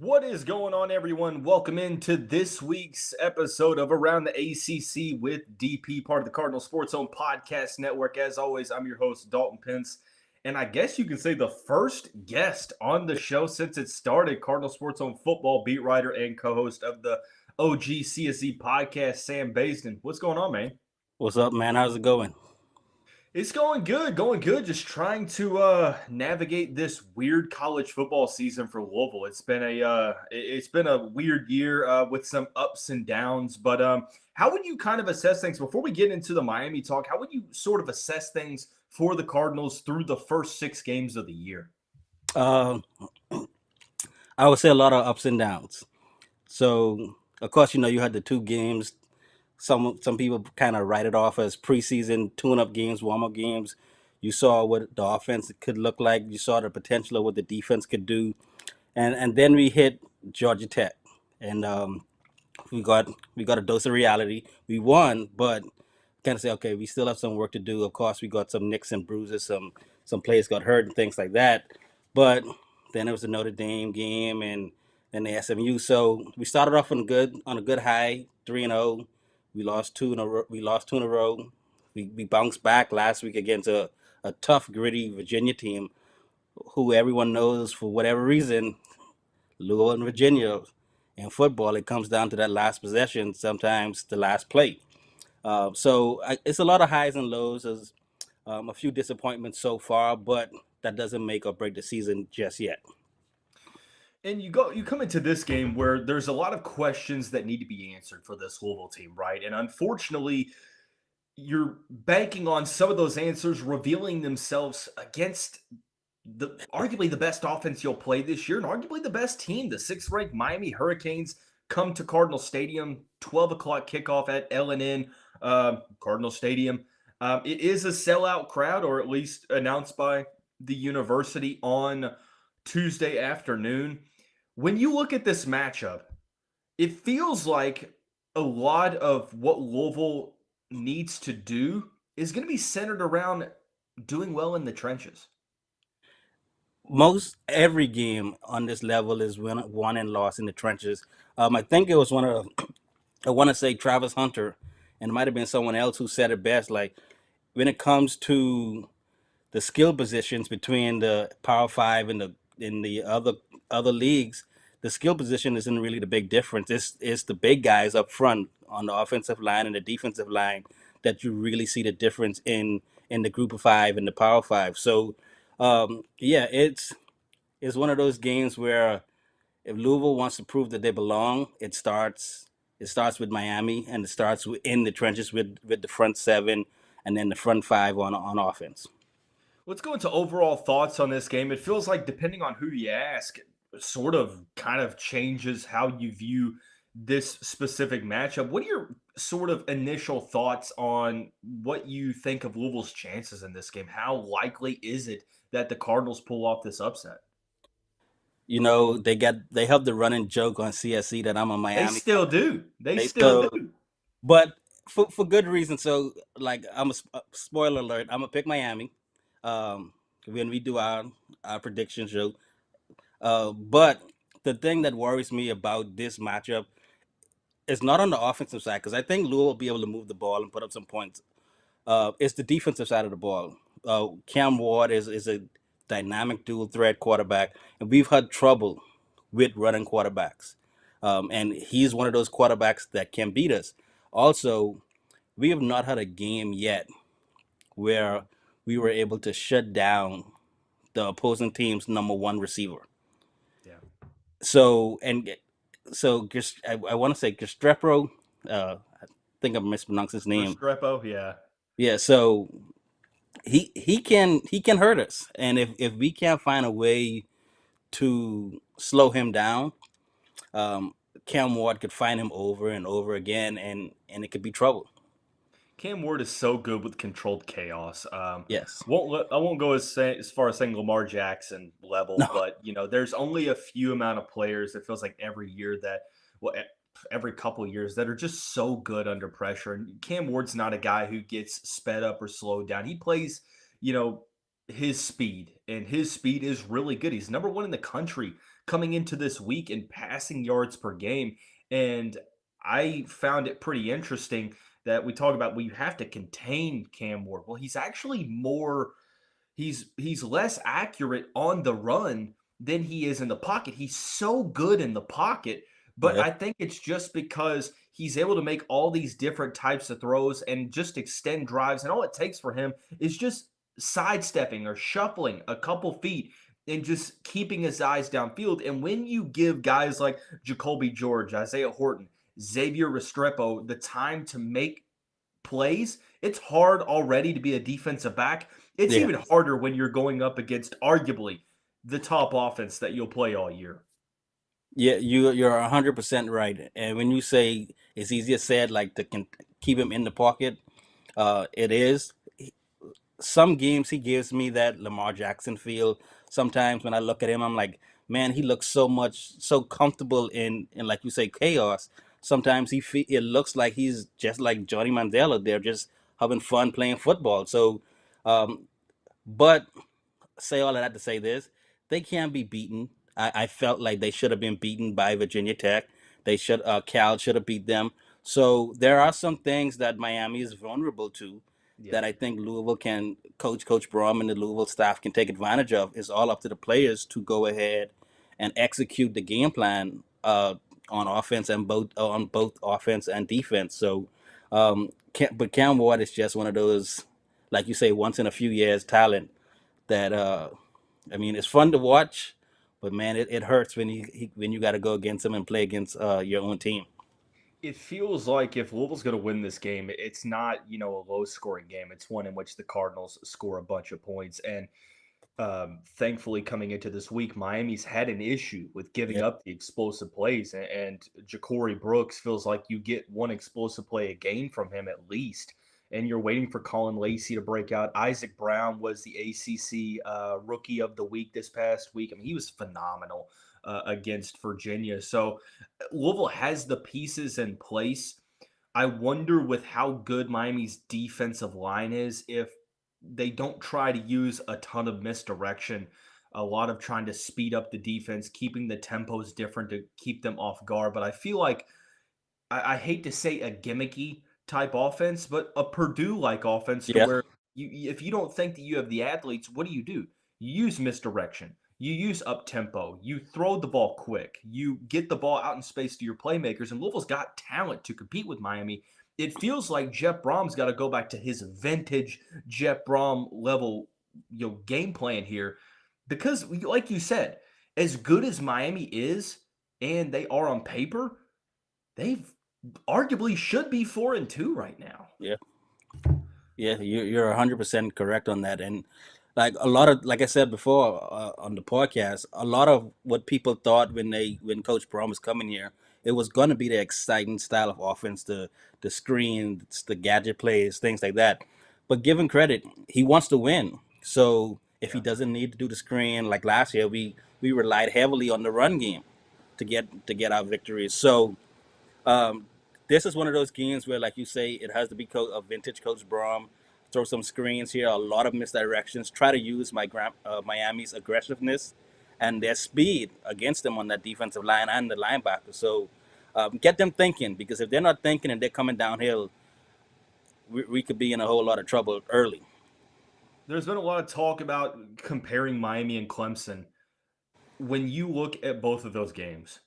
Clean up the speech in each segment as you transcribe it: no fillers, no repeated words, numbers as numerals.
What is going on, everyone? Welcome into this week's episode of Around the ACC with DP, part of the Cardinal Sports Zone Podcast Network. As always, I'm your host, Dalton Pence. And I guess you can say the first guest on the show since it started, Cardinal Sports Zone football beat writer and co host of the OG CSZ podcast, Sam Basden. What's going on, man? What's up, man? How's it going? It's going good, going good. Just trying to navigate this weird college football season for Louisville. It's been a weird year with some ups and downs. But how would you kind of assess things before we get into the Miami talk? How would you sort of assess things for the Cardinals through the first 6 games of the year? Uh, I would say a lot of ups and downs. So, of course, you had the two games. Some people kind of write it off as preseason tune-up games, warm-up games. You saw what the offense could look like. You saw the potential of what the defense could do, and then we hit Georgia Tech, and we got a dose of reality. We won, but kind of say, okay, we still have some work to do. Of course, we got some nicks and bruises, some players got hurt and things like that. But then there was the Notre Dame game and then the SMU. So we started off on a good high, 3-0. We lost two in a row. We bounced back last week against a tough, gritty Virginia team who everyone knows for whatever reason, Louisville and Virginia. In football, it comes down to that last possession, sometimes the last play. It's a lot of highs and lows. There's a few disappointments so far, but that doesn't make or break the season just yet. And you come into this game where there's a lot of questions that need to be answered for this Louisville team, right? And unfortunately, you're banking on some of those answers revealing themselves against the arguably the best offense you'll play this year and arguably the best team. The sixth-ranked Miami Hurricanes come to Cardinal Stadium, 12 o'clock kickoff at L&N Cardinal Stadium. It is a sellout crowd, or at least announced by the university on Tuesday afternoon. When you look at this matchup, it feels like a lot of what Louisville needs to do is going to be centered around doing well in the trenches. Most every game on this level is won and lost in the trenches. I think it was I want to say Travis Hunter, and it might have been someone else who said it best. Like when it comes to the skill positions between the Power Five and the other leagues, the skill position isn't really the big difference. It's the big guys up front on the offensive line and the defensive line that you really see the difference in the Group of Five and the Power Five. So yeah, it's one of those games where if Louisville wants to prove that they belong, it starts with Miami and it starts in the trenches with the front seven and then the front five on offense. Let's go into overall thoughts on this game. It feels like, depending on who you ask, it sort of kind of changes how you view this specific matchup. What are your sort of initial thoughts on what you think of Louisville's chances in this game? How likely is it that the Cardinals pull off this upset? They have the running joke on CSC that I'm a They Miami. still do. They They still so do. but for good reason. So like spoiler alert, I'm gonna pick Miami when we do our prediction show. But the thing that worries me about this matchup is not on the offensive side because I think Louisville will be able to move the ball and put up some points. It's the defensive side of the ball. Cam Ward is a dynamic dual threat quarterback, and we've had trouble with running quarterbacks. And he's one of those quarterbacks that can beat us. Also, we have not had a game yet where we were able to shut down the opposing team's number one receiver. Yeah. So and so I want to say Gestrepo. I think I mispronounced his name. Restrepo, yeah. Yeah. So he can hurt us, and if we can't find a way to slow him down, um, Cam Ward could find him over and over again, and it could be trouble. Cam Ward is so good with controlled chaos. Yes. I won't go as far as saying Lamar Jackson level, No. but there's only a few amount of players. It feels like every year that, well, every couple of years that are just so good under pressure. And Cam Ward's not a guy who gets sped up or slowed down. He plays, you know, his speed, and his speed is really good. He's number one in the country coming into this week in passing yards per game. And I found it pretty interesting that we talk about, well, you have to contain Cam Ward. Well, he's actually more he's less accurate on the run than he is in the pocket. He's so good in the pocket, but Yeah, I think it's just because he's able to make all these different types of throws and just extend drives. And all it takes for him is just sidestepping or shuffling a couple feet and just keeping his eyes downfield. And when you give guys like Jacoby George, Isaiah Horton, Xavier Restrepo the time to make plays, it's hard already to be a defensive back. It's yeah, even harder when you're going up against arguably the top offense that you'll play all year. yeah. You're 100% right. And when you say it's easier said, like to keep him in the pocket, it is. Some games he gives me that Lamar Jackson feel. Sometimes when I look at him, I'm like, man, he looks so comfortable in like you say, chaos. Sometimes it looks like he's just like Johnny Mandela. They're just having fun playing football. So, um, but say all of that to say this: they can't be beaten. I felt like they should have been beaten by Virginia Tech. Cal should have beat them. So there are some things that Miami is vulnerable to Yeah. that I think Louisville can Coach Brom and the Louisville staff can take advantage of. It's all up to the players to go ahead and execute the game plan on offense and both offense and defense. So, but Cam Ward is just one of those, like you say, once in a few years talent that I mean, it's fun to watch, but man, it hurts when when you got to go against them and play against your own team. It feels like if Louisville's going to win this game, it's not, a low scoring game. It's one in which the Cardinals score a bunch of points. And thankfully, coming into this week, Miami's had an issue with giving Yeah, up the explosive plays, and Ja'Cory Brooks feels like you get one explosive play a game from him at least, and you're waiting for Colin Lacey to break out. Isaac Brown was the ACC Rookie of the Week this past week. I mean, he was phenomenal against Virginia. So Louisville has the pieces in place. I wonder with how good Miami's defensive line is if they don't try to use a ton of misdirection, a lot of trying to speed up the defense, keeping the tempos different to keep them off guard. But I feel like I hate to say a gimmicky type offense, but a Purdue like offense to yeah, where if you don't think that you have the athletes, what do? You use misdirection. You use up tempo. You throw the ball quick. You get the ball out in space to your playmakers. And Louisville's got talent to compete with Miami. It feels like Jeff Brom's got to go back to his vintage Jeff Brom level, game plan here, because like you said, as good as Miami is, and they are on paper, they've arguably should be 4-2 right now. yeah, yeah. You're 100% correct on that. And like a lot of, like I said before on the podcast, a lot of what people thought when Coach Brom was coming here, it was going to be the exciting style of offense, the screens, the gadget plays, things like that. But given credit, he wants to win. So if he Yeah. doesn't need to do the screen like last year, we relied heavily on the run game to get our victories. So um, this is one of those games where, like you say, it has to be a vintage Coach Brom. Throw some screens here, a lot of misdirections. Try to use Miami's aggressiveness and their speed against them on that defensive line and the linebacker. So get them thinking, because if they're not thinking and they're coming downhill, we could be in a whole lot of trouble early. There's been a lot of talk about comparing Miami and Clemson. When you look at both of those games,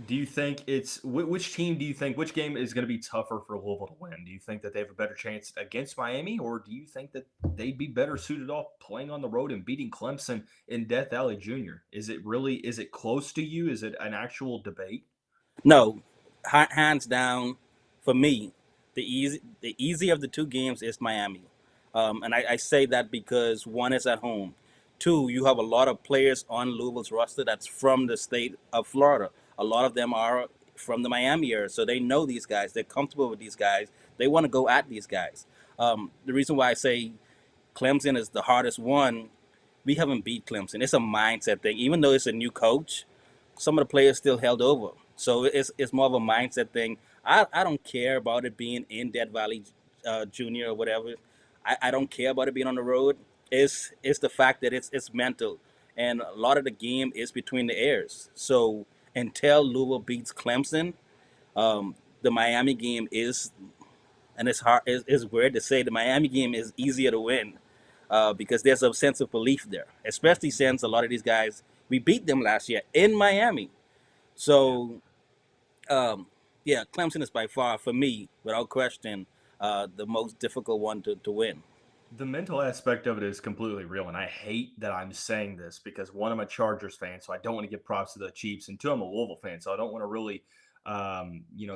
do you think which team do you think which game is going to be tougher for Louisville to win? Do you think that they have a better chance against Miami, or do you think that they'd be better suited off playing on the road and beating Clemson in Death Valley Junior? Is it close to you? Is it an actual debate? No, hands down, for me, the easy of the two games is Miami, and I say that because one is at home. Two, you have a lot of players on Louisville's roster that's from the state of Florida. A lot of them are from the Miami area, so they know these guys. They're comfortable with these guys. They want to go at these guys. The reason why I say Clemson is the hardest one, we haven't beat Clemson. It's a mindset thing. Even though it's a new coach, some of the players still held over. So it's more of a mindset thing. I don't care about it being in Death Valley Junior or whatever. I don't care about it being on the road. It's the fact that it's mental. and a lot of the game is between the airs. So until Louisville beats Clemson, the Miami game is, and it's hard, it's weird to say, the Miami game is easier to win because there's a sense of belief there, especially since a lot of these guys, we beat them last year in Miami. Yeah. So, um, yeah, Clemson is by far, for me, without question, the most difficult one to win. The mental aspect of it is completely real, and I hate that I'm saying this because one, I'm a Chargers fan, so I don't want to give props to the Chiefs, and two, I'm a Louisville fan, so I don't want to really,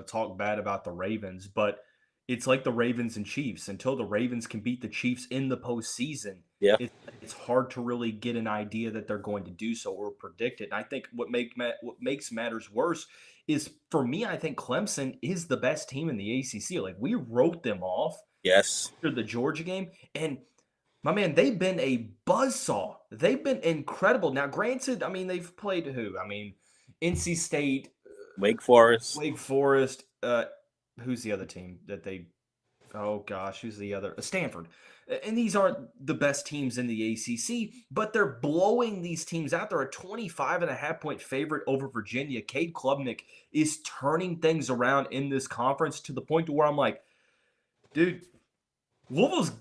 talk bad about the Ravens. But it's like the Ravens and Chiefs. Until the Ravens can beat the Chiefs in the postseason, Yeah. it's hard to really get an idea that they're going to do so or predict it. And I think what makes matters worse is for me, I think Clemson is the best team in the ACC. Like we wrote them off Yes. after the Georgia game. And my man, they've been a buzzsaw. They've been incredible. Now, granted, I mean, they've played who? I mean, NC State, Wake Forest. Wake Forest. Who's the other team that they? Oh gosh, who's the other? Stanford. And these aren't the best teams in the ACC, but they're blowing these teams out. They're a 25.5 point favorite over Virginia. Cade Klubnik is turning things around in this conference to the point to where I'm like, dude, Louisville's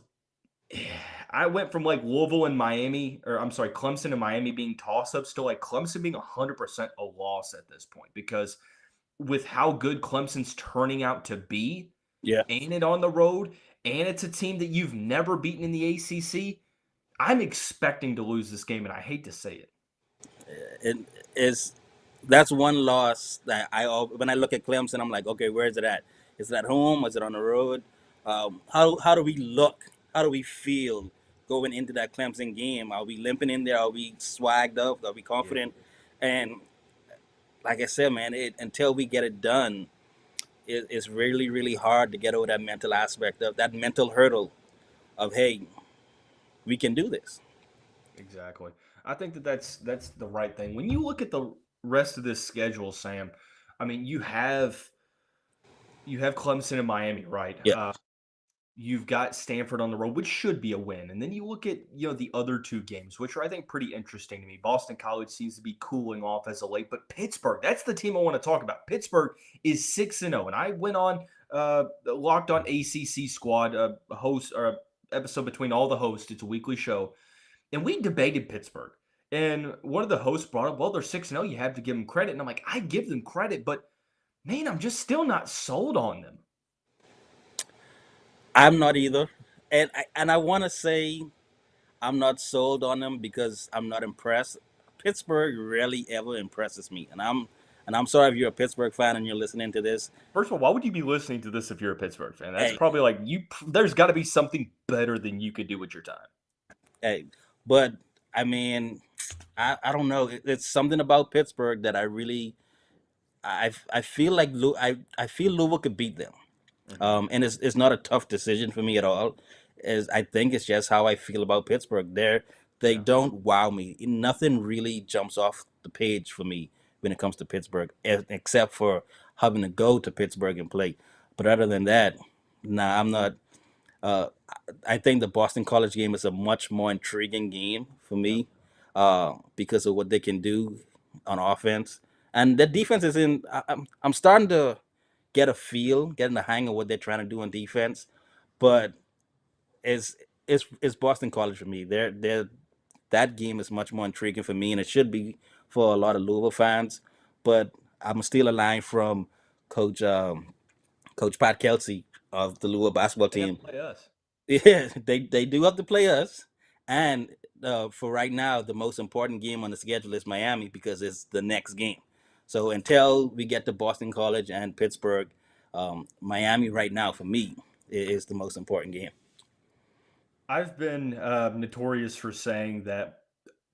I went from like Louisville and Miami, or I'm sorry, Clemson and Miami being toss ups to like Clemson being 100% a loss at this point because with how good Clemson's turning out to be, Yeah. and it on the road, and it's a team that you've never beaten in the ACC, I'm expecting to lose this game, and I hate to say it. It is, that's one loss that when I look at Clemson, I'm like, okay, where is it at? Is it at home? Is it on the road? How do we look? How do we feel going into that Clemson game? Are we limping in there? Are we swagged up? Are we Yeah, confident? And like I said, man, until we get it done, it's really, really hard to get over that mental aspect of that mental hurdle of, hey, we can do this. exactly. I think that that's the right thing. When you look at the rest of this schedule, Sam, I mean, you have Clemson and Miami, right? Yeah, You've got Stanford on the road, which should be a win. And then you look at, the other two games, which are I think pretty interesting to me. Boston College seems to be cooling off as of late, but Pittsburgh, that's the team I want to talk about. Pittsburgh is 6-0. And I went on Locked On ACC Squad, a host or a episode between all the hosts. It's a weekly show. And we debated Pittsburgh. And one of the hosts brought up, well, they're 6-0. You have to give them credit. And I'm like, I give them credit, but man, I'm just still not sold on them. I'm not either, and I want to say I'm not sold on them because I'm not impressed. Pittsburgh rarely ever impresses me, and I'm sorry if you're a Pittsburgh fan and you're listening to this. First of all, why would you be listening to this if you're a Pittsburgh fan? That's Hey, probably like there's got to be something better than you could do with your time. hey, but I mean, I don't know. It's something about Pittsburgh that I really I feel like I feel Louisville could beat them. Mhm. And it's not a tough decision for me at all. Is I think it's just how I feel about Pittsburgh. They Yeah. don't wow me. Nothing really jumps off the page for me when it comes to Pittsburgh, except for having to go to Pittsburgh and play. But other than that, nah, I'm not. Uh, I think the Boston College game is a much more intriguing game for Yep. me because of what they can do on offense, and the defense is in. I'm starting to getting the hang of what they're trying to do on defense. But it's it's Boston College for me. They're that game is much more intriguing for me, and it should be for a lot of Louisville fans. But I'm still a line from Coach Coach Pat Kelsey of the Louisville basketball They have team. to play us. Yeah, they do have to play us, and for right now, the most important game on the schedule is Miami because it's the next game. So until we get to Boston College and Pittsburgh, Miami right now for me is the most important game. I've been notorious for saying that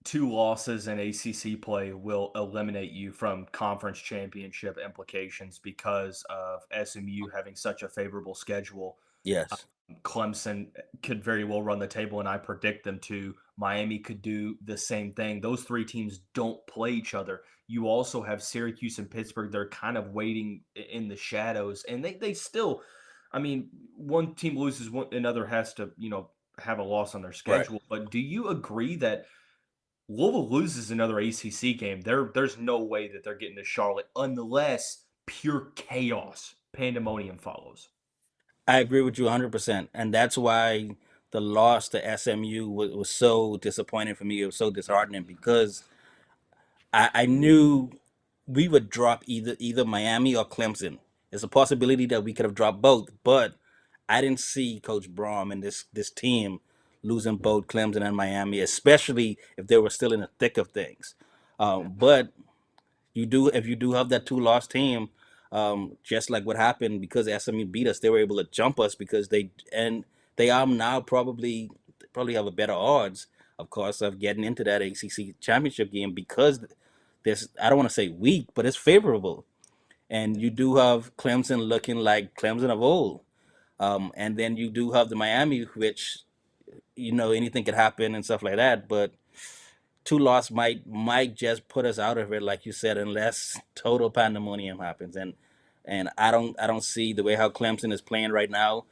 two losses in ACC play will eliminate you from conference championship implications because of SMU having such a favorable schedule. Yes. Clemson could very well run the table, and I predict them to. Miami could do the same thing. Those three teams don't play each other. You also have Syracuse and Pittsburgh. They're kind of waiting in the shadows, and they still, I mean, one team loses, one another has to, have a loss on their Right. schedule. But do you agree that Louisville loses another ACC game, there's no way that they're getting to Charlotte unless pure chaos, pandemonium follows. I agree with you 100%, and that's why the loss to SMU was so disappointing for me. It was so Yeah, disheartening because I knew we would drop either Miami or Clemson. There's a possibility that we could have dropped both, but I didn't see Coach Brom and this team losing both Clemson and Miami, especially if they were still in the thick of things. yeah. But you do if you do have that two loss team, just like what happened because SMU beat us, they were able to jump us because they are now probably have a better odds, of course, of getting into that ACC championship game because this I don't want to say weak, but it's favorable, and you do have Clemson looking like Clemson of old, and then you do have the Miami, which anything could happen and stuff like that, but two loss might just put us out of it, like you said, unless total pandemonium happens. And I don't see the way how Clemson is playing right now.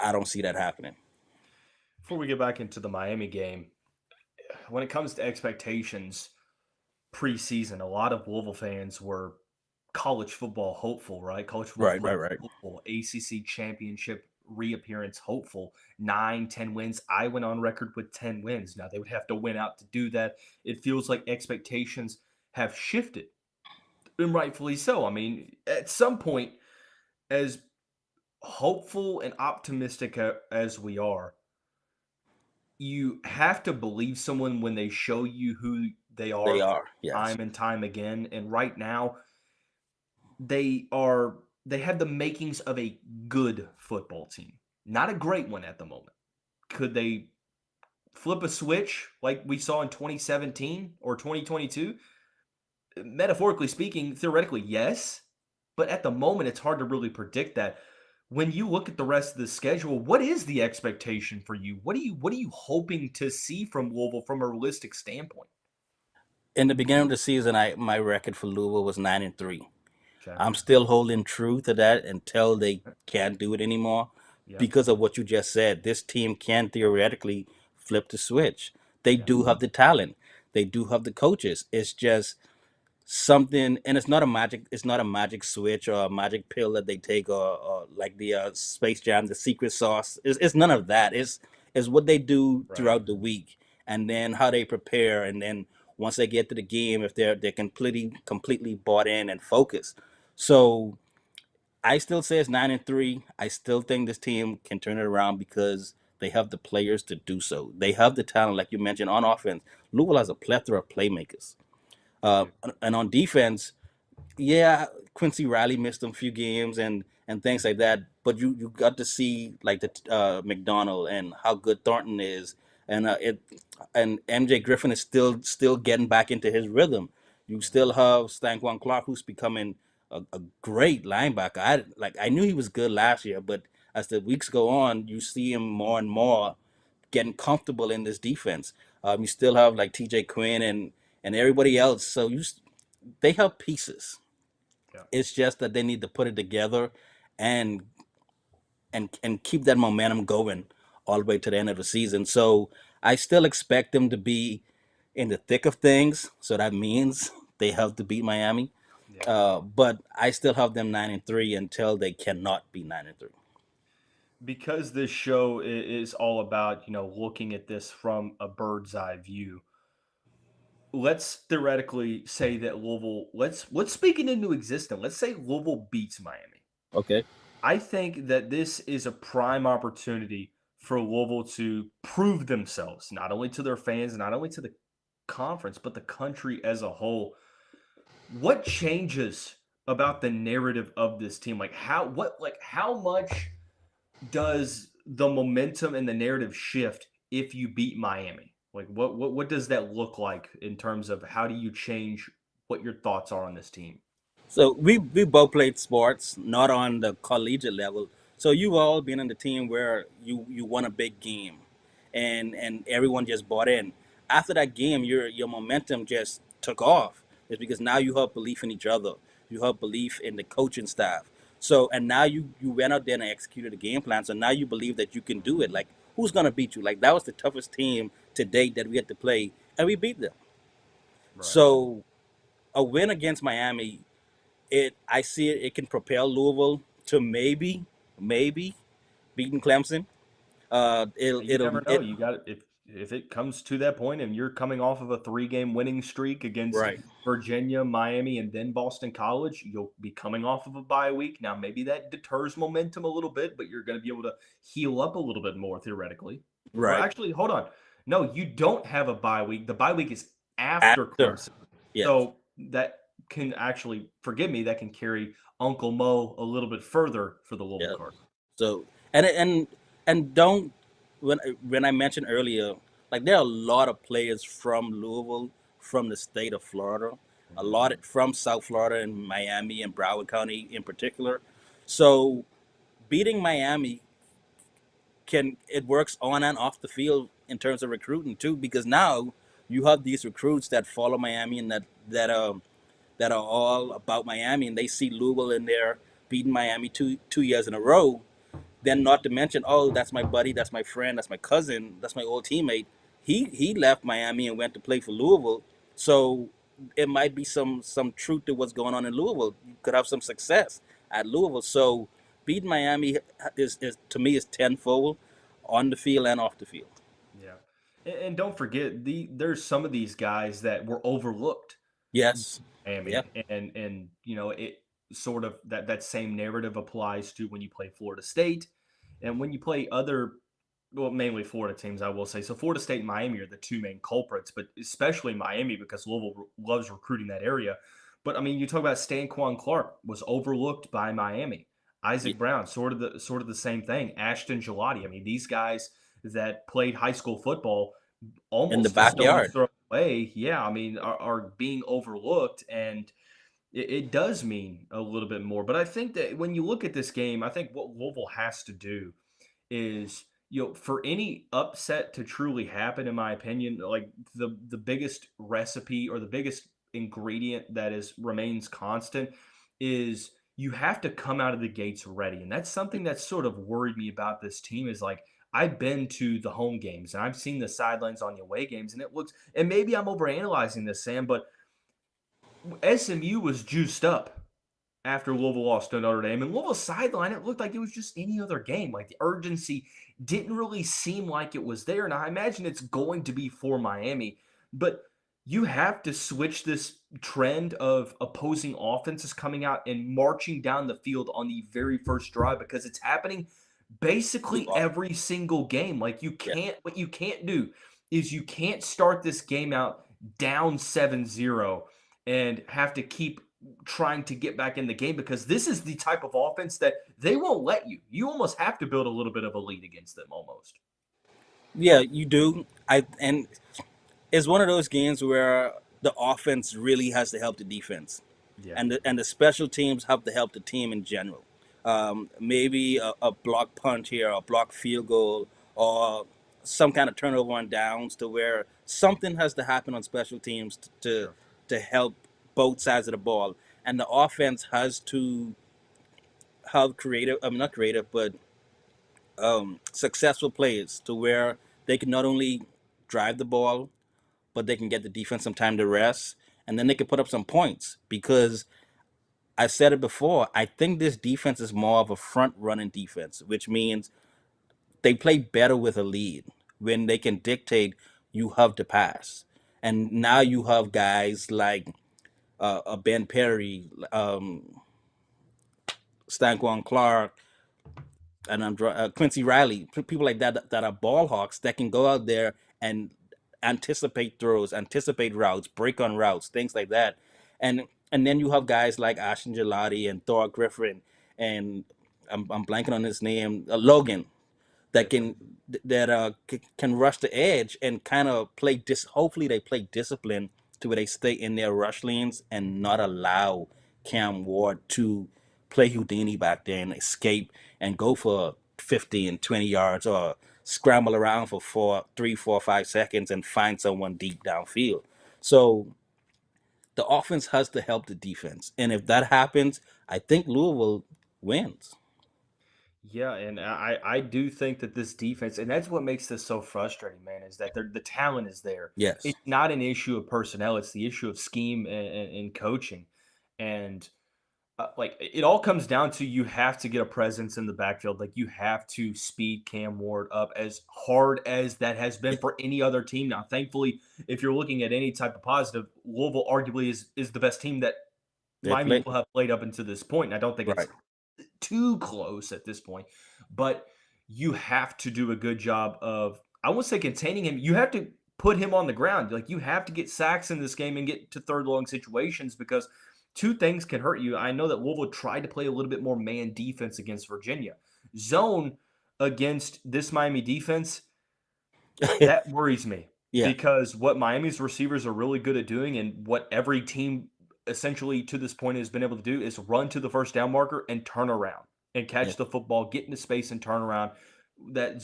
I don't see that happening. Before we get back into the Miami game, when it comes to expectations preseason, a lot of Louisville fans were college football hopeful, right? College football Right, playoff right, right. hopeful, ACC championship reappearance hopeful, 9, 10 wins. I went on record with 10 wins. Now they would have to win out to do that. It feels like expectations have shifted, and rightfully so. I mean, at some point, as hopeful and optimistic as we are, you have to believe someone when they show you who they They are are, yes. time and time again. And right now, they are they have the makings of a good football team. Not a great one at the moment. Could they flip a switch like we saw in 2017 or 2022? Metaphorically speaking, theoretically, yes. But at the moment, it's hard to really predict that. When you look at the rest of the schedule, what is the expectation for you? What are you hoping to see from Louisville from a realistic standpoint? In the beginning of the season, I my record for Louisville was 9-3. Okay. I'm still holding true to that until they can't do it anymore, Yeah. because of what you just said. This team can theoretically flip the switch. They Yeah. do have the talent. They do have the coaches. It's just something, and it's not a magic switch or a magic pill that they take, or like the Space Jam, the secret sauce. It's none of that. It's what they do Right. throughout the week, and then how they prepare, and then once they get to the game, if they're completely bought in and focused. So I still say it's 9-3. I still think this team can turn it around because they have the players to do so. They have the talent, like you mentioned, on offense. Louisville has a plethora of playmakers. They Uh, do. and on defense, yeah, Quincy Riley missed a few games and things like that. But you got to see like the McDonald and how good Thornton is, and MJ Griffin is still getting back into his rhythm. You Yeah. still have Stanquan Clark, who's becoming a great linebacker. I knew he was good last year, but as the weeks go on, you see him more and more getting comfortable in this defense. You still have like TJ Quinn and everybody else. So they have pieces. Yeah. It's just that they need to put it together and and keep that momentum going all the way to the end of the season. So I still expect them to be in the thick of things. So that means they have to beat Miami. Yeah. But I still have them 9-3 until they cannot be 9-3. Because this show is all about, looking at this from a bird's eye view. Let's theoretically say that Louisville, let's speak it into existence. Let's say Louisville beats Miami. Okay. I think that this is a prime opportunity for Louisville to prove themselves, not only to their fans, not only to the conference, but the country as a whole. What changes about the narrative of this team? How much does the momentum and the narrative shift if you beat Miami? Like what does that look like in terms of how do you change what your thoughts are on this team? So we both played sports, not on the collegiate level. So you've all been in the team where you won a big game, and everyone just bought in. After that game, your momentum just took off. It's because now you have belief in each other. You have belief in the coaching staff. So and now you went out there and executed a game plan. So now you believe that you can do it. Like who's gonna beat you? Like that was the toughest team to date that we had to play, and we beat them. Right. So a win against Miami, I see it can propel Louisville to maybe beating Clemson. You never know. It You got if it comes to that point and you're coming off of a 3-game winning streak against right, Virginia, Miami, and then Boston College, you'll be coming off of a bye week. Now maybe that deters momentum a little bit, but you're going to be able to heal up a little bit more theoretically. Or right. actually, hold on. No, you don't have a bye week. The bye week is after After, Clemson. yes, So that can actually, forgive me, that can carry Uncle Mo a little bit further for the Louisville yeah. card. So and don't when I mentioned earlier, like there are a lot of players from Louisville, from the state of Florida, a lot Mhm. from South Florida and Miami and Broward County in particular. So beating Miami can it works on and off the field in terms of recruiting too, because now you have these recruits that follow Miami and that are all about Miami, and they see Louisville in there beating Miami two years in a row. Then not to mention, oh, that's my buddy, that's my friend, that's my cousin, that's my old teammate. He left Miami and went to play for Louisville. So it might be some truth to what's going on in Louisville. You could have some success at Louisville. So beating Miami is to me is tenfold on the field and off the field. Yeah. And don't forget there's some of these guys that were overlooked Yes. Yeah. Miami and it sort of that same narrative applies to when you play Florida State and when you play other well mainly Florida teams I will say. So Florida State and Miami are the two main culprits, but especially Miami because Louisville loves recruiting that area. But I mean, you talk about Stanquan Clark was overlooked by Miami. Yeah. Isaac Brown, sort of the same thing. Ashton Gelati. I mean, these guys that played high school football In the almost a stone's backyard. throw away, yeah, I mean, are being overlooked, and it does mean a little bit more. But I think that when you look at this game, I think what Louisville has to do is, for any upset to truly happen, in my opinion, like the biggest recipe or the biggest ingredient that is remains constant is you have to come out of the gates ready. And that's something that's sort of worried me about this team is like I've been to the home games and I've seen the sidelines on the away games, and it looks and maybe I'm overanalyzing this, Sam, but SMU was juiced up after Louisville lost to Notre Dame. And Louisville's sideline, it looked like it was just any other game. Like the urgency didn't really seem like it was there. Now, I imagine it's going to be for Miami, but you have to switch this trend of opposing offenses coming out and marching down the field on the very first drive because it's happening Too basically often. every single game. Like Yeah. what you can't do is you can't start this game out down 7-0 and have to keep trying to get back in the game because this is the type of offense that they won't let you. You almost have to build a little bit of a lead against them almost. Yeah, you do. I and it's one of those games where the offense really has to help the defense, Yeah, and the special teams have to help the team in general. Maybe a block punt here, a block field goal, or some kind of turnover on downs to where something has to happen on special teams sure. to help both sides of the ball, and the offense has to have creative. I mean, not creative, but successful plays to where they can not only drive the ball but they can get the defense some time to rest, and then they can put up some points. Because I said it before, I think this defense is more of a front running defense, which means they play better with a lead when they can dictate you have to pass. And now you have guys like Ben Perry, Stanquan Clark, and Quincy Riley, people like that are ball hawks that can go out there and anticipate throws, anticipate routes, break on routes, things like that. And and then you have guys like Ashton Gelati and Thor Griffin and I'm blanking on his name, Logan, that Yes, sir. can rush the edge and kind of play hopefully they play discipline to where they stay in their rush lanes and not allow Cam Ward to play Houdini back there and escape and go for 50 and 20 yards or scramble around for 3 4 5 seconds and find someone deep downfield. So the offense has to help the defense, and if that happens, I think Louisville wins. Yeah, and I do think that this defense, and that's what makes this so frustrating, man, is that the talent is there. Yes. It's not an issue of personnel; it's the issue of scheme and coaching. And like it all comes down to you have to get a presence in the backfield. Like you have to speed Cam Ward up as hard as that has been for any other team. Now, thankfully, if you're looking at any type of positive, Louisville arguably is the best team that They Miami play will have played up until this point. And I don't think it's right. too close at this point, but you have to do a good job of, I won't say containing him. You have to put him on the ground. Like you have to get sacks in this game and get to third long situations because two things can hurt you. I know that Louisville tried to play a little bit more man defense against Virginia. Zone against this Miami defense, that worries me Yeah. because what Miami's receivers are really good at doing and what every team essentially to this point has been able to do is run to the first down marker and turn around and Yeah. catch the football, get into space and turn around. That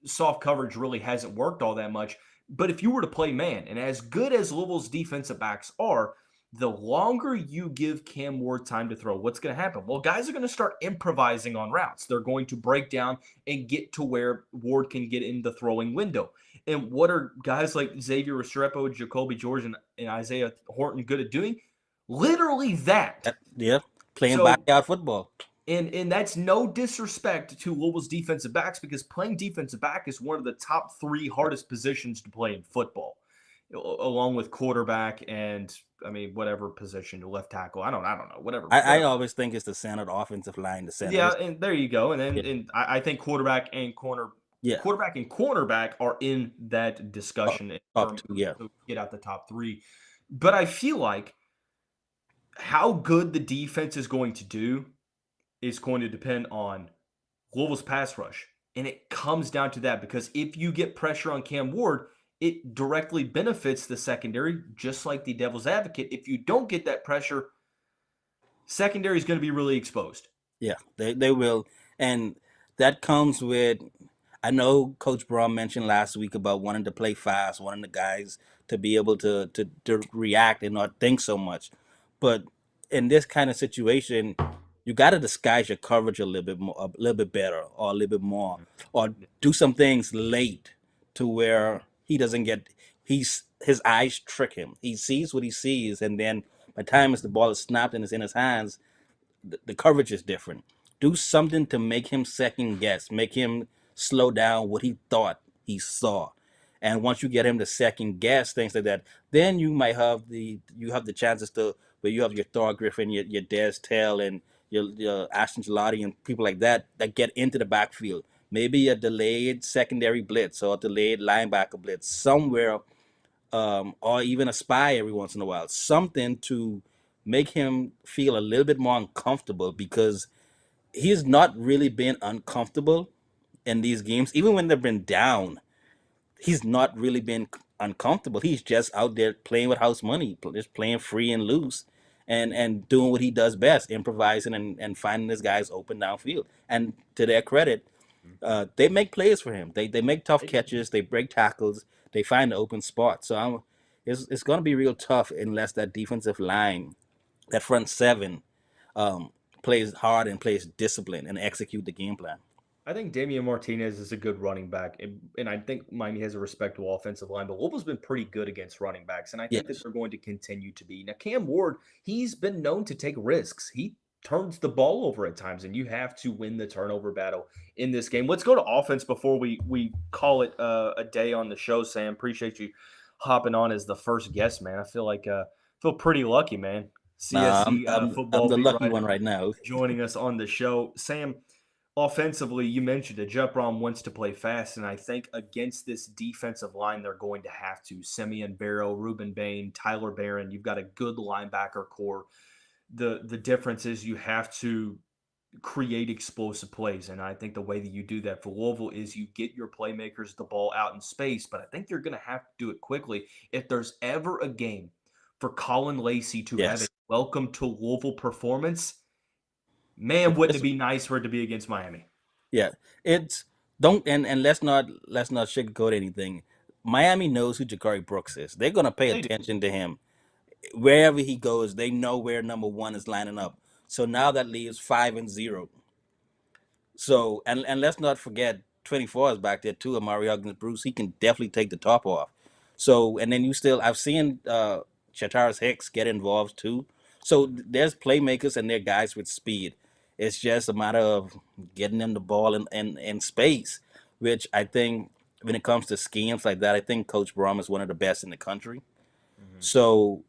soft coverage really hasn't worked all that much. But if you were to play man, and as good as Louisville's defensive backs are, the longer you give Cam Ward time to throw, what's going to happen? Well, guys are going to start improvising on routes. They're going to break down and get to where Ward can get in the throwing window. And what are guys like Xavier Restrepo, Jacoby George, and Isaiah Horton good at doing? Literally that. Yeah. Playing So, backyard football. and that's no disrespect to Louisville's defensive backs because playing defensive back is one of the top three hardest positions to play in football, along with quarterback and I mean whatever position, left tackle. I don't know, I whatever. always think it's the center, the offensive line, the center. Yeah, and there you go. And Yeah. then and I think Yeah. quarterback and cornerback are in that Top, discussion in top terms two. of Yeah. to get out the top three. But I feel like how good the defense is going to do is going to depend on Louisville's pass rush. And it comes down to that because if you get pressure on Cam Ward, it directly benefits the secondary, just like the devil's advocate. If you don't get that pressure, secondary is going to be really exposed. Yeah, they will, and that comes with. I know Coach Braun mentioned last week about wanting to play fast, wanting the guys to be able to react and not think so much. But in this kind of situation, you got to disguise your coverage a little bit more, a little bit better, or a little bit more, or do some things late to where he doesn't get. His eyes trick him. He sees what he sees, and then by the time the ball is snapped and it's in his hands, the coverage is different. Do something to make him second guess, make him slow down what he thought he saw. And once you get him to second guess things like that, then you have the chances to where you have your Thor Griffin, your Des Tail, and your Ashton Gelati and people like that get into the backfield. Maybe a delayed secondary blitz or a delayed linebacker blitz somewhere, or even a spy every once in a while. Something to make him feel a little bit more uncomfortable because he's not really been uncomfortable in these games. Even when they've been down, he's not really been uncomfortable. He's just out there playing with house money, just playing free and loose. And doing what he does best, improvising and finding his guys open downfield. And to their credit, they make plays for him. They make tough catches. They break tackles. They find the open spot. So it's going to be real tough unless that defensive line, that front seven, um, plays hard and plays discipline and execute the game plan. I think Damian Martinez is a good running back, and I think Miami has a respectable offensive line. But Louisville's been pretty good against running backs, and I think that Yes. they're going to continue to be. Now, Cam Ward, he's been known to take risks. He turns the ball over at times, and you have to win the turnover battle in this game. Let's go to offense before we call it a day on the show. Sam, appreciate you hopping on as the first guest, man. I feel like feel pretty lucky, man. Nah, CSC I'm football the beat lucky writer one right now. joining us on the show, Sam. Offensively, you mentioned it. Jeff Brom wants to play fast, and I think against this defensive line, they're going to have to. Simeon Barrow, Ruben Bain, Tyler Barron. You've got a good linebacker core. The difference is you have to create explosive plays, and I think the way that you do that for Louisville is you get your playmakers the ball out in space. But I think you're going to have to do it quickly. If there's ever a game for Colin Lacey to have a Yes. welcome to Louisville performance, man, wouldn't it It's, be nice for it to be against Miami? yeah. It's don't and let's not sugarcoat anything. Miami knows who Ja'Cory Brooks is. They're gonna pay They do. attention to him wherever he goes. They know where number one is lining up. So now that leaves 5-0. So and let's not forget 24 is back there too. Amari Huggins Bruce, he can definitely take the top off. So and then you still I've seen Chataris Hicks get involved too. So there's playmakers and they're guys with speed. It's just a matter of getting them the ball in space, which I think when it comes to schemes like that, I think Coach Brom is one of the best in the country. Mhm. So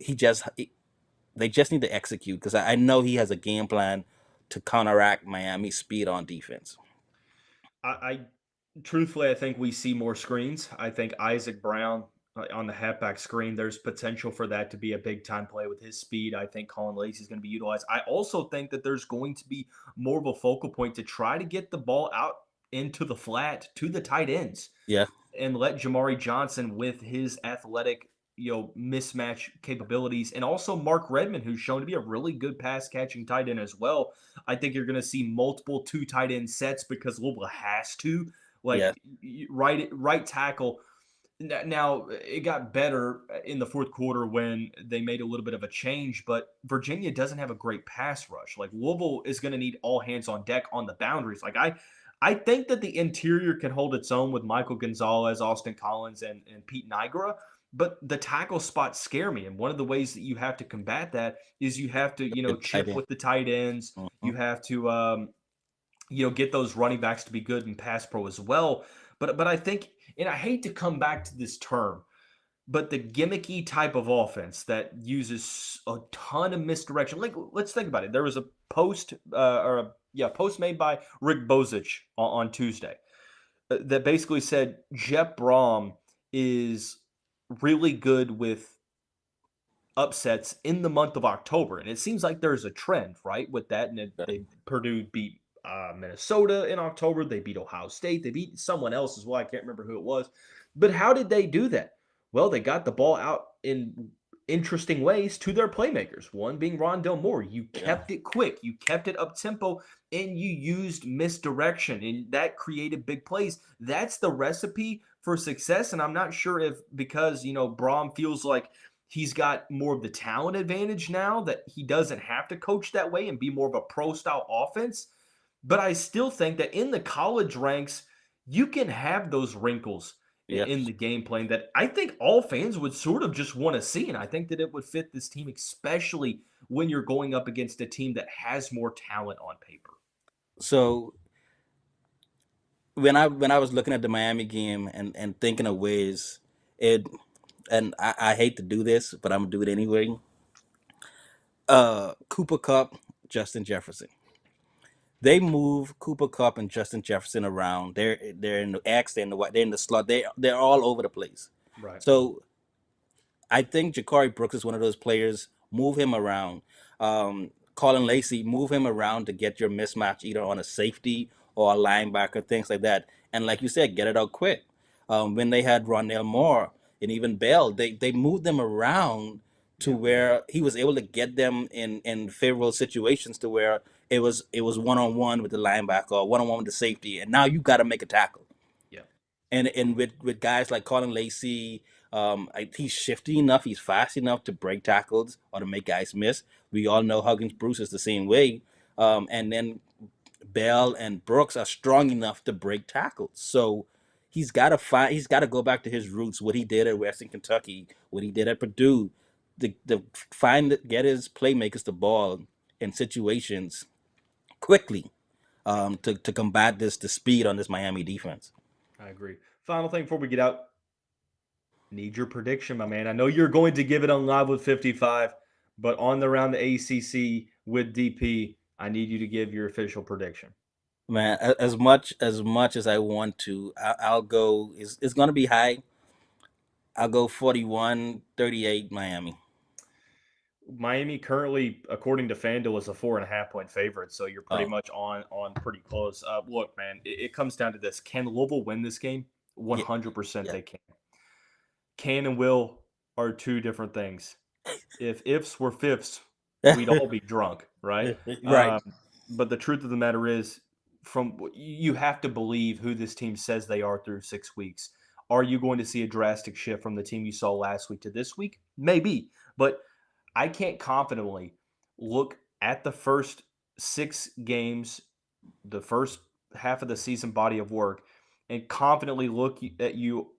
they just need to execute because I know he has a game plan to counteract Miami's speed on defense. I truthfully, I think we see more screens. I think Isaac Brown on the halfback screen, there's potential for that to be a big time play with his speed. I think Colin Lacey is going to be utilized. I also think that there's going to be more of a focal point to try to get the ball out into the flat to the tight ends Yeah, and let Jamari Johnson with his athletic, mismatch capabilities, and also Mark Redmond, who's shown to be a really good pass catching tight end as well. I think you're going to see multiple two tight end sets because Louisville has to. yeah, Like right tackle. Now it got better in the fourth quarter when they made a little bit of a change, but Virginia doesn't have a great pass rush. Like Louisville is going to need all hands on deck on the boundaries. I think that the interior can hold its own with Michael Gonzalez, Austin Collins, and Pete Nigra. But the tackle spots scare me, and one of the ways that you have to combat that is you have to, good tight chip end. with the tight ends. Mhm. You have to, get those running backs to be good in pass pro as well. But I think, and I hate to come back to this term, but the gimmicky type of offense that uses a ton of misdirection. Like, let's think about it. There was a post, post made by Rick Bozich on Tuesday that basically said Jeff Brom is really good with upsets in the month of October, and it seems like there's a trend, right, with that. And Purdue beat Minnesota in October. They beat Ohio State. They beat someone else as well. I can't remember who it was. But how did they do that? Well, they got the ball out in interesting ways to their playmakers. One being Rondell Moore. You Yeah. kept it quick. You kept it up tempo, and you used misdirection, and that created big plays. That's the recipe for success. And I'm not sure if because Brom feels like he's got more of the talent advantage now that he doesn't have to coach that way and be more of a pro style offense. But I still think that in the college ranks, you can have those wrinkles Yeah. in the game plan that I think all fans would sort of just want to see. And I think that it would fit this team, especially when you're going up against a team that has more talent on paper. So when I was looking at the Miami game and thinking of ways it and I hate to do this, but I'm gonna do it anyway. Cooper Cup, Justin Jefferson. They move Cooper Cup and Justin Jefferson around. They're in the X, they're in the Y, they're in the slot. They're all over the place. Right. So I think Ja'Cory Brooks is one of those players. Move him around. Colin Lacey, move him around to get your mismatch either on a safety or a linebacker, things like that. And like you said, get it out quick. When they had Rondell Moore and even Bell, they moved them around to Yeah. where he was able to get them in favorable situations to where it was one on one with the linebacker or one on one with the safety, and now you got to make a tackle Yeah. and with guys like Colin Lacey, he's shifty enough, he's fast enough to break tackles or to make guys miss. We all know Huggins Bruce is the same way, and then Bell and Brooks are strong enough to break tackles. So he's got to go back to his roots, what he did at Western Kentucky, what he did at Purdue, to get his playmakers the ball in situations quickly, to combat the speed on this Miami defense. I agree. Final thing before we get out, need your prediction, my man. I know you're going to give it on live with 55, but on the round the ACC with DP, I need you to give your official prediction. Man, as much as I want to, I'll go. It's gonna be high. I'll go 41-38 Miami. Miami currently, according to FanDuel, is a 4.5 point favorite, so you're pretty Oh, much on pretty close. Look, man, it comes down to this: can Louisville win this game? yeah, 100% yeah, they can. Can and will are two different things. If ifs were fifths, we'd all be drunk, right? right. Um, but the truth of the matter is, you have to believe who this team says they are through 6 weeks. Are you going to see a drastic shift from the team you saw last week to this week? Maybe, but I can't confidently look at the first 6 games, the first half of the season body of work and confidently look at you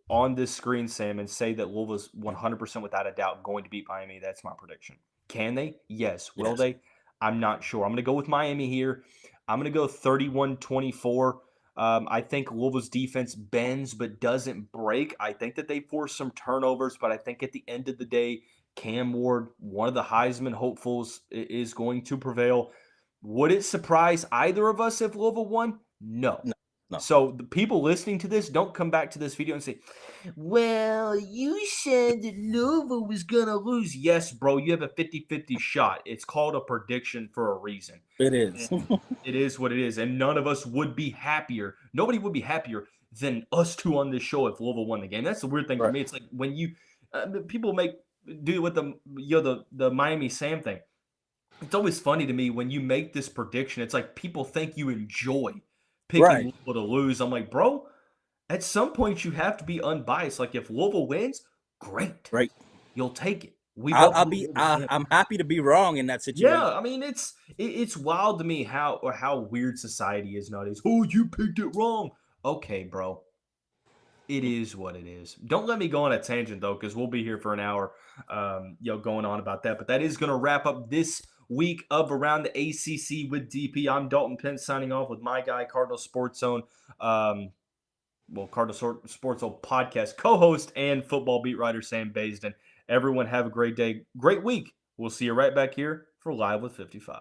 on this screen, Sam, and say that Louisville's 100% without a doubt going to beat Miami. That's my prediction. Can they? Yes. Will Yes. they? I'm not sure. I'm going to go with Miami here. I'm going to go 31-24. I think Louisville's defense bends but doesn't break. I think that they force some turnovers, but I think at the end of the day, Cam Ward, one of the Heisman hopefuls, is going to prevail. Would it surprise either of us if Louisville won? No. No. No. So the people listening to this, don't come back to this video and say, well, you said that Louisville was going to lose. Yes, bro, you have a 50-50 shot. It's called a prediction for a reason. It is. It is what it is. And none of us would be happier. Nobody would be happier than us two on this show if Louisville won the game. That's the weird thing for Right. me. It's like when you people do with the Miami Sam thing. It's always funny to me when you make this prediction. It's like people think you enjoy picking Right. Louisville to lose. I'm like, bro, at some point you have to be unbiased. Like if Louisville wins, great, Right. you'll take it. We I'll, love I'll be. Louisville to win. I'm happy to be wrong in that Yeah, situation. I mean it's wild to me how weird society is nowadays. Oh, you picked it wrong. Okay, bro. It is what it is. Don't let me go on a tangent though, because we'll be here for an hour, going on about that. But that is going to wrap up this week of Around the ACC with DP. I'm Dalton Pence signing off with my guy Cardinal Sports Zone, Cardinal Sports Zone podcast co-host and football beat writer Sam Baisden. Everyone have a great day, great week. We'll see you right back here for Live with 55.